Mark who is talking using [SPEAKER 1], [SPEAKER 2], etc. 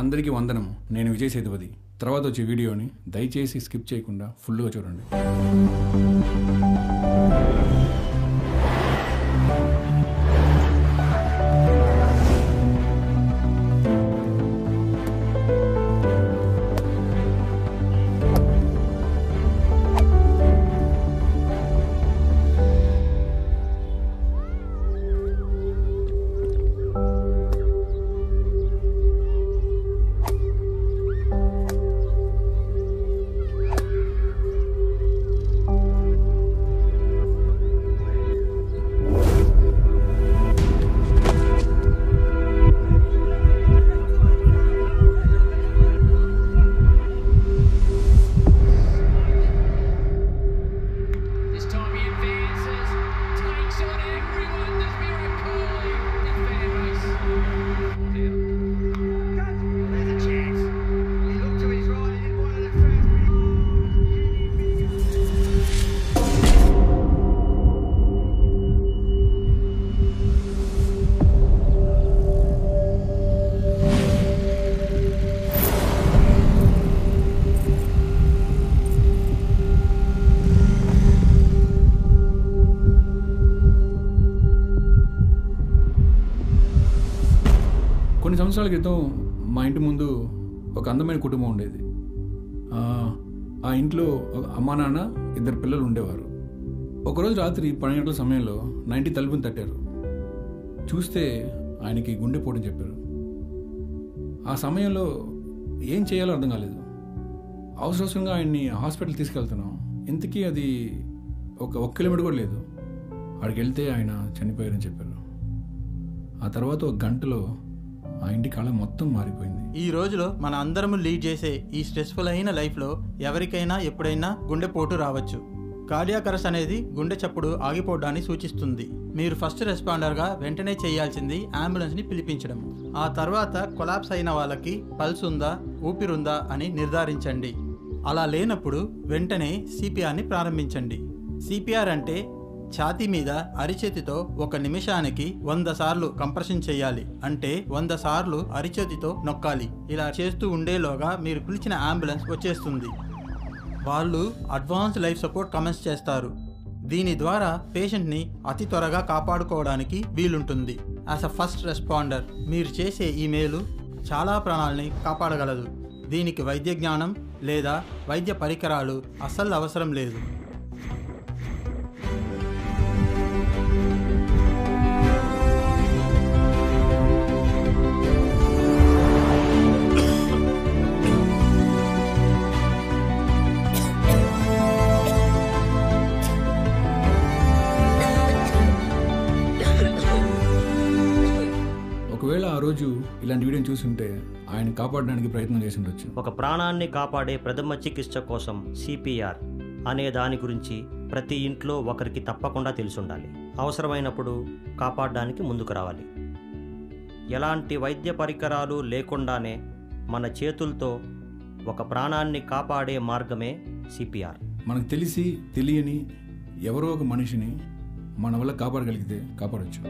[SPEAKER 1] అందరికీ వందనము. నేను విజయ్ సేతుపతి. తర్వాత వచ్చే వీడియోని దయచేసి స్కిప్ చేయకుండా ఫుల్గా చూడండి. కొన్ని సంవత్సరాల క్రితం మా ఇంటి ముందు ఒక అందమైన కుటుంబం ఉండేది. ఆ ఇంట్లో అమ్మా నాన్న, 2 పిల్లలు ఉండేవారు. ఒకరోజు రాత్రి 12 గంటల సమయంలో 90 తలుపుని తట్టారు. చూస్తే ఆయనకి గుండెపోటుని చెప్పారు. ఆ సమయంలో ఏం చేయాలో అర్థం కాలేదు. అవసరంగా ఆయన్ని హాస్పిటల్ తీసుకెళ్తున్నాం. ఇంతకీ అది ఒక కిలోమీటర్ కూడా లేదు. అక్కడికి వెళ్తే ఆయన చనిపోయారని చెప్పారు. ఆ తర్వాత 1 గంటలో ఆ ఇంటి కాలం మొత్తం మారిపోయింది.
[SPEAKER 2] ఈ రోజులో మన అందరం లీడ్ చేసే ఈ స్ట్రెస్ఫుల్ అయిన లైఫ్లో ఎవరికైనా ఎప్పుడైనా గుండెపోటు రావచ్చు. కార్డియాక్ అరెస్ట్ అనేది గుండె చప్పుడు ఆగిపోవడాన్ని సూచిస్తుంది. మీరు ఫస్ట్ రెస్పాండర్గా వెంటనే చేయాల్సింది అంబులెన్స్ని పిలిపించడం. ఆ తర్వాత కొలాప్స్ అయిన వాళ్ళకి పల్స్ ఉందా, ఊపిరుందా అని నిర్ధారించండి. అలా లేనప్పుడు వెంటనే సిపిఆర్ని ప్రారంభించండి. సిపిఆర్ అంటే ఛాతీ మీద అరిచేతితో 1 నిమిషానికి 100 సార్లు కంప్రెషన్ చేయాలి. అంటే 100 సార్లు అరిచేతితో నొక్కాలి. ఇలా చేస్తూ ఉండేలోగా మీరు పిలిచిన అంబులెన్స్ వచ్చేస్తుంది. వాళ్ళు అడ్వాన్స్డ్ లైఫ్ సపోర్ట్ కమెంట్స్ చేస్తారు. దీని ద్వారా పేషెంట్ని అతి త్వరగా కాపాడుకోవడానికి వీలుంటుంది. యాజ్ అ ఫస్ట్ రెస్పాండర్ మీరు చేసే ఈ మేలు చాలా ప్రాణాలని కాపాడగలదు. దీనికి వైద్య జ్ఞానం లేదా వైద్య పరికరాలు అస్సలు అవసరం లేదు.
[SPEAKER 1] ఒకవేళ ఆ రోజు ఇలాంటి వీడియోని చూస్తుంటే ఆయన కాపాడడానికి ప్రయత్నం చేసి ఉండొచ్చు.
[SPEAKER 3] ఒక ప్రాణాన్ని కాపాడే ప్రథమ చికిత్స కోసం సిపిఆర్ అనే దాని గురించి ప్రతి ఇంట్లో ఒకరికి తప్పకుండా తెలిసి ఉండాలి. అవసరమైనప్పుడు కాపాడడానికి ముందుకు రావాలి. ఎలాంటి వైద్య పరికరాలు లేకుండానే మన చేతులతో ఒక ప్రాణాన్ని కాపాడే మార్గమే సిపిఆర్.
[SPEAKER 1] మనకు తెలిసి తెలియని ఎవరో ఒక మనిషిని మన వల్ల కాపాడగలిగితే కాపాడవచ్చు.